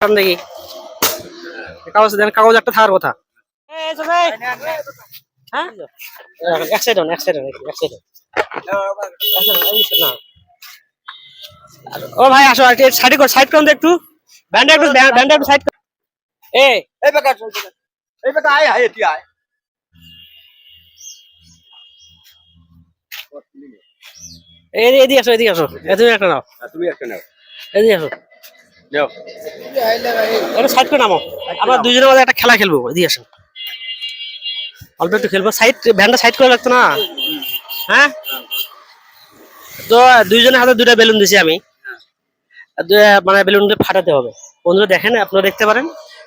দেখি কাগজ দেন, কাগজ একটা থাকার কথা। ও ভাই আসো, সাইড কর, সাইড করুন একটু, ব্যান্ডটা একটু, ব্যান্ডটা একটু সাইড কর। এই বেকার, এই বেকার, আয় আয় তুই আয়। এদিকে আসো, এদিকে আসো, তুমি একটা নাও, তুমি একটা নাও, এদিকে আসো, নাও এটা সাইড করে নামো। আমরা দুজনের মধ্যে একটা খেলা খেলবো, এদিকে আসো, অল্প একটু খেলবো। সাইড, ভ্যানটা সাইড করে রাখতো না? হ্যাঁ, তো দুইজনের হাতে দুইটা বেলুন দিছি আমি, মানে বেলুনটা ফাটাতে হবে। বন্ধুরা দেখেন, আপনারা দেখতে পারেন,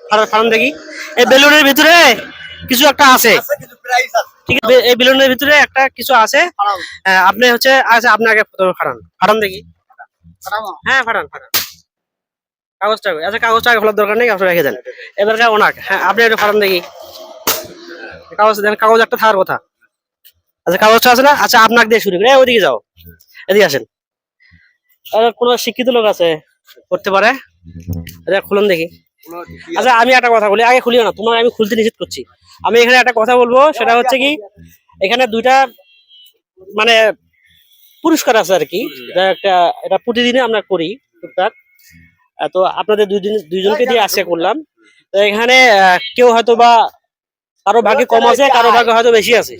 ফাটান দেখি। এই বেলুনের ভিতরে কিছু একটা আছে, ঠিক আছে? এই বেলুনের ভিতরে একটা কিছু আছে। আপনি হচ্ছে, আচ্ছা আপনাকে প্রথমে ফাটান, ফাটান দেখি। হ্যাঁ ফাটান, ফাটান কাগজটা। আচ্ছা কাগজটা খোলার দরকার নেই, কাগজটা রেখে দেন। এবার ওনাকে, হ্যাঁ আপনি একটু ফাটান দেখি। কাগজ দেন, কাগজ একটা থাকার কথা। আচ্ছা কাগজটা আছে না? আচ্ছা আপনাকে দিয়ে শুরু করে ওইদিকে যাও, এদিকে আসেন। কোন শিক্ষিত লোক আছে করতে পারে? খুলুন দেখি। আচ্ছা আমি একটা কথা বলি, আগে খুলিও না, তোমার আমি খুলতে নিষেধ করছি। আমি এখানে একটা কথা বলবো, সেটা হচ্ছে কি, এখানে দুইটা মানে পুরস্কার আছে আর কি, একটা এটা প্রতিদিনে আমরা করি টুকটাক। তো আপনাদের দুইজনকে দিয়ে আজকে করলাম। তো এখানে কেউ হয়তো বা কারো ভাগে কম আছে, কারো ভাগে হয়তো বেশি আছে,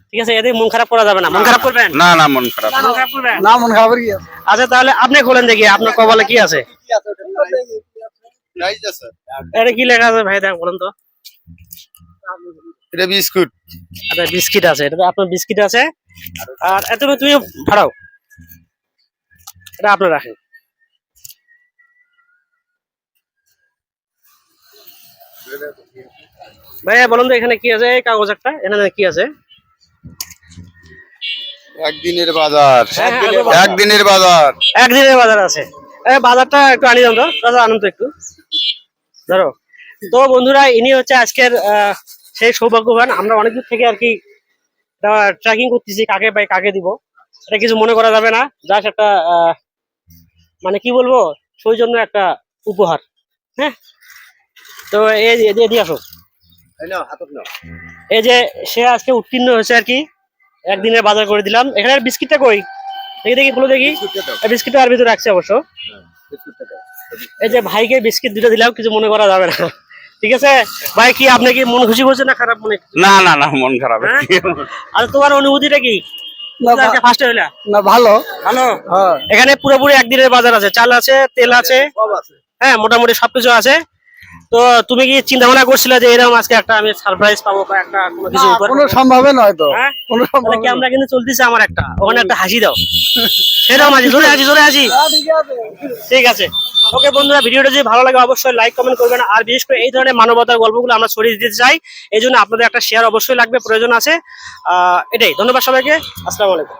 ঠিক আছে? এতে মন খারাপ করা যাবে না। মন খারাপ করবেন না? না মন খারাপ, মন খারাপ করবেন না, মন খারাপ কি আছে? আচ্ছা তাহলে আপনি খোলেন দেখি, আপনার কপালে কি আছে। এটা কি লেখা আছে ভাই, দেখ বলেন তো। এটা বিস্কুট। আচ্ছা বিস্কিট আছে, এটা আপনার বিস্কিট আছে। আর এত তুমি ফাড়াও, এটা আপনার রাখেন। ভাইয়া বলুন তো এখানে কি আছে? এই কাগজ একটা, এখানে কি আছে? একদিনের বাজার, একদিনের একদিনের বাজার, একদিনের বাজার আছে। বাজারটা একটু আনি দাও তো দাদা, আনন্দ একটু ধরো। তো বন্ধুরা, ইনি হচ্ছে আজকের সেই সৌভাগ্যবান। আমরা অনেক দূর থেকে আর কি ট্রেকিং করতেছি, কাকে পাই কাকে দিব এটা কিছু মনে করা যাবে না। জাস্ট একটা মানে কি বলবো, সৌজন্য একটা উপহার। হ্যাঁ, তো এদিকে আসো। এই যে সে আজকে উত্তীর্ণ হয়েছে আর কি, একদিনের বাজার করে দিলাম। এখানে বিস্কিটটা কই দেখি, দেখি খুলে দেখি। বিস্কিটটা আর ভিতরে রাখছে অবশ্য। এই যে ভাইকে বিস্কিট দুটো দিলাম, কিছু মনে করা যাবে না, ঠিক আছে? ভাই কি আপনি কি মন খুশি করছে না খারাপ মনে? না না না মন খারাপ। আর তোমার অনুভূতিটা কি? ফার্স্ট হইলা না, ভালো ভালো। হ্যাঁ, এখানে পুরোপুরি একদিনের বাজার আছে, চাল আছে, তেল আছে, হ্যাঁ মোটামুটি সবকিছু আছে। তো তুমি কি চিন্তা ভাবনা করছিলে যে এরকম আজকে একটা আমি সারপ্রাইজ পাবো বা একটা কোনো কিছু কোনো সম্ভাবনা নয় তো। হ্যাঁ, কোনো সম্ভাবনা কি আমরা কিন্তু চলতেছে আমার একটা, ওখানে একটা হাসি দাও, সেরকম হাসি, জোরে হাসি, জোরে হাসি। ঠিক আছে, ওকে বন্ধুরা, ভিডিওটা যদি ভালো লাগে অবশ্যই লাইক কমেন্ট করবেন। আর বিশেষ করে এই ধরনের মানবতার গল্পগুলো আমরা ছড়িয়ে দিতে চাই, এই জন্য আপনাদের একটা শেয়ার অবশ্যই লাগবে, প্রয়োজন আছে। এটাই, ধন্যবাদ সবাইকে, আসসালামু আলাইকুম।